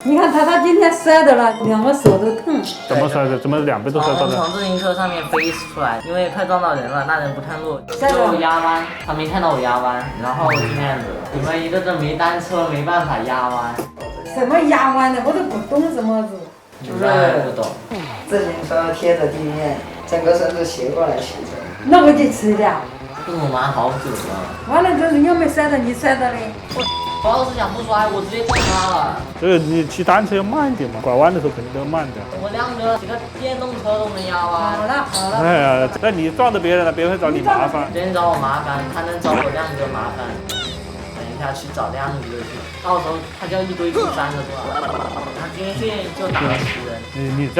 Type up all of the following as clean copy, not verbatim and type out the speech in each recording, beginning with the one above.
你看他今天摔的了，两个手都疼。怎么摔的？怎么两边都摔到从了？自行车上面飞出来，因为快撞到人了，那人不探路，就压弯，他没看到我压弯，然后就那样子。你们一个这没单车，没办法压弯。什么压弯的，我都不懂什么子。就是不懂。自行车贴着地面，整个身子斜过来骑着。那我就吃的。跟我妈好久了。完了，这人家没摔到，你摔到嘞。我要是想不摔，我直接撞他了。这个你骑单车要慢一点嘛，拐弯的时候肯定都要慢点。我亮哥骑个电动车都能压弯。好了好了。哎呀，那你撞到别人了，别人会找你麻烦。别人找我麻烦，他能找我亮哥麻烦。等一下去找亮哥去，到时候他就一堆第三个了。他军训就打了10人。你只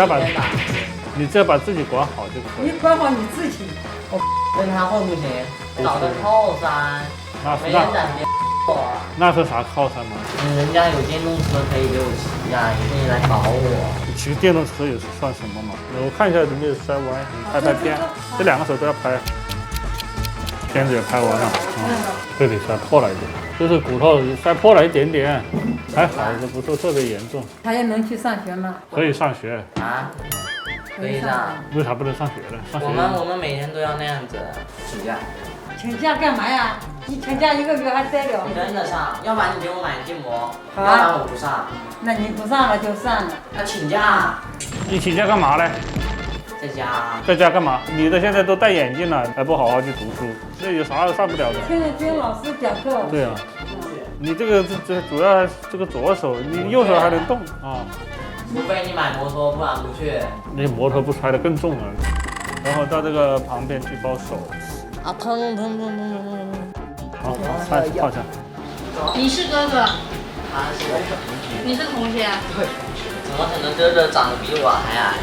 要把自己管好就可以。你管好你自己。跟他混不行，找个靠山，没人敢颠我。那是啥靠山嘛？人家有电动车可以给我骑呀，也可以来搞我。骑电动车也是算什么嘛？我看一下有没有摔弯，你拍片，这两个手都要拍。片子也拍完了，这里摔破了一点，就是骨头摔破了一点点，还好，这不是特别严重。他也能去上学吗？可以上学啊？可以上。为啥不能上学呢？上学我们每天都要那样子请假。请假干嘛呀？你请假1个月还得了？你跟着上，要不然你给我买筋膜，好要不然我不上。那你不上了就算了。那请假。你请假干嘛嘞？在家。在家干嘛？你的现在都戴眼镜了，还不好好去读书，这有啥上不了的？现在听老师讲课。对啊，你这个主要这个左手，你右手还能动啊。除非你买摩托，不然不去。那摩托不摔得更重了。然后到这个旁边去包手。啊，疼！好，放下。你是哥哥，他是我的同学。你是同学。对。怎么可能哥哥长得比我还矮？